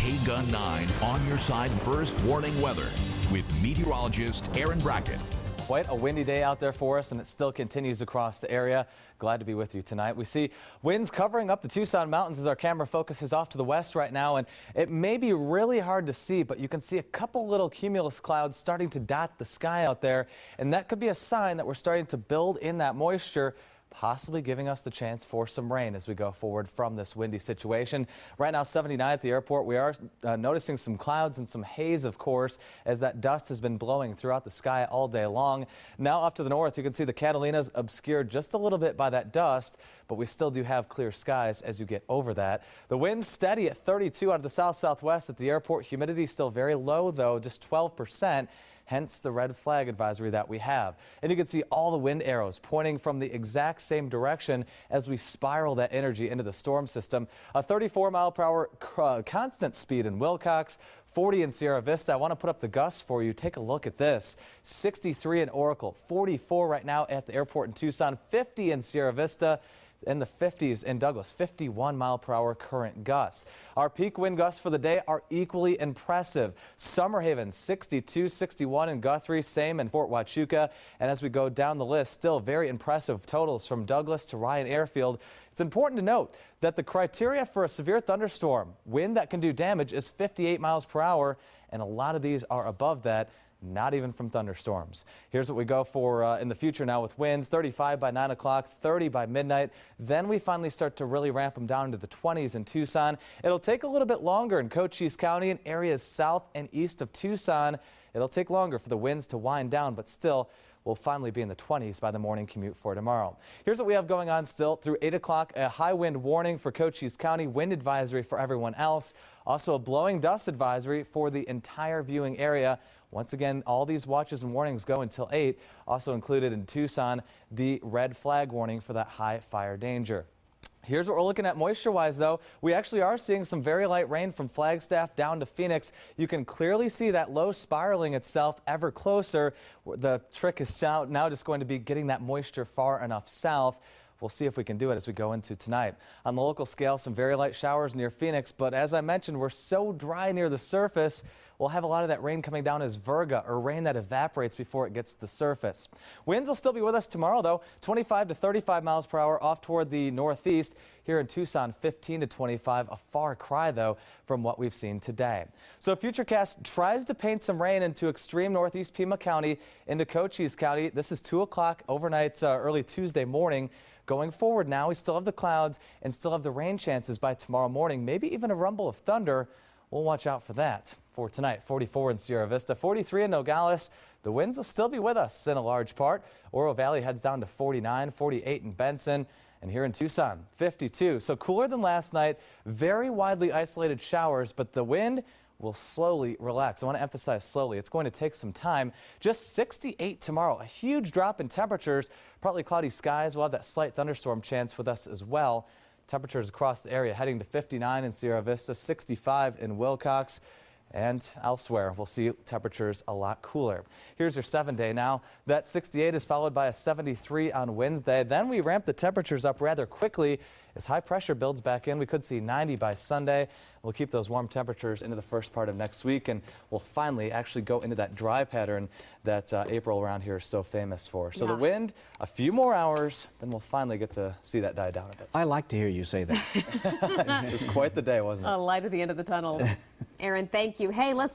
KGUN-9 on your side first warning weather with meteorologist Aaron Brackett. Quite a windy day out there for us, and it still continues across the area. Glad to be with you tonight. We see winds covering up the Tucson mountains as our camera focuses off to the west right now, and it may be really hard to see, but you can see a couple little cumulus clouds starting to dot the sky out there, and that could be a sign that we're starting to build in that moisture, possibly giving us the chance for some rain as we go forward from this windy situation. Right now, 79 at the airport. We are noticing some clouds and some haze, of course, as that dust has been blowing throughout the sky all day long. Now off to the north, you can see the Catalinas obscured just a little bit by that dust, but we still do have clear skies as you get over that. The wind's steady at 32 out of the south-southwest at the airport. Humidity still very low, though, just 12%. Hence the red flag advisory that we have. And you can see all the wind arrows pointing from the exact same direction as we spiral that energy into the storm system. A 34-mile-per-hour constant speed in Wilcox, 40 in Sierra Vista. I want to put up the gusts for you. Take a look at this. 63 in Oracle, 44 right now at the airport in Tucson, 50 in Sierra Vista. In the 50s in Douglas, 51-mile-per-hour current gust. Our peak wind gusts for the day are equally impressive. Summer Haven, 62, 61 in Guthrie, same in Fort Huachuca. And as we go down the list, still very impressive totals from Douglas to Ryan Airfield. It's important to note that the criteria for a severe thunderstorm, wind that can do damage, is 58 miles per hour, and a lot of these are above that. Not even from thunderstorms. Here's what we go for in the future now with winds, 35 by 9 o'clock, 30 by midnight. Then we finally start to really ramp them down into the 20s in Tucson. It'll take a little bit longer in Cochise County and areas south and east of Tucson. It'll take longer for the winds to wind down, but still, we'll finally be in the 20s by the morning commute for tomorrow. Here's what we have going on still through 8 o'clock. A high wind warning for Cochise County, wind advisory for everyone else. Also a blowing dust advisory for the entire viewing area. Once again, all these watches and warnings go until 8. Also included in Tucson, the red flag warning for that high fire danger. Here's what we're looking at moisture-wise, though. We actually are seeing some very light rain from Flagstaff down to Phoenix. You can clearly see that low spiraling itself ever closer. The trick is now just going to be getting that moisture far enough south. We'll see if we can do it as we go into tonight. On the local scale, some very light showers near Phoenix, but as I mentioned, we're so dry near the surface. We'll have a lot of that rain coming down as virga, or rain that evaporates before it gets to the surface. Winds will still be with us tomorrow, though, 25 to 35 miles per hour off toward the northeast. Here in Tucson, 15 to 25, a far cry, though, from what we've seen today. So FUTURECAST tries to paint some rain into extreme northeast Pima County, into Cochise County. This is 2 o'clock overnight, early Tuesday morning. Going forward now, we still have the clouds and still have the rain chances by tomorrow morning, maybe even a rumble of thunder. We'll watch out for that. For tonight, 44 in Sierra Vista, 43 in Nogales. The winds will still be with us in a large part. Oro Valley heads down to 49, 48 in Benson. And here in Tucson, 52. So cooler than last night. Very widely isolated showers, but the wind will slowly relax. I want to emphasize slowly. It's going to take some time. Just 68 tomorrow. A huge drop in temperatures. Partly cloudy skies. We'll have that slight thunderstorm chance with us as well. Temperatures across the area heading to 59 in Sierra Vista, 65 in Wilcox. And elsewhere, we'll see temperatures a lot cooler. Here's your 7-day now. That 68 is followed by a 73 on Wednesday. Then we ramp the temperatures up rather quickly as high pressure builds back in. We could see 90 by Sunday. We'll keep those warm temperatures into the first part of next week, and we'll finally actually go into that dry pattern that April around here is so famous for. So the wind, a few more hours, then we'll finally get to see that die down a bit. I like to hear you say that. It was quite the day, wasn't it? A light at the end of the tunnel. Aaron, thank you. Hey, let's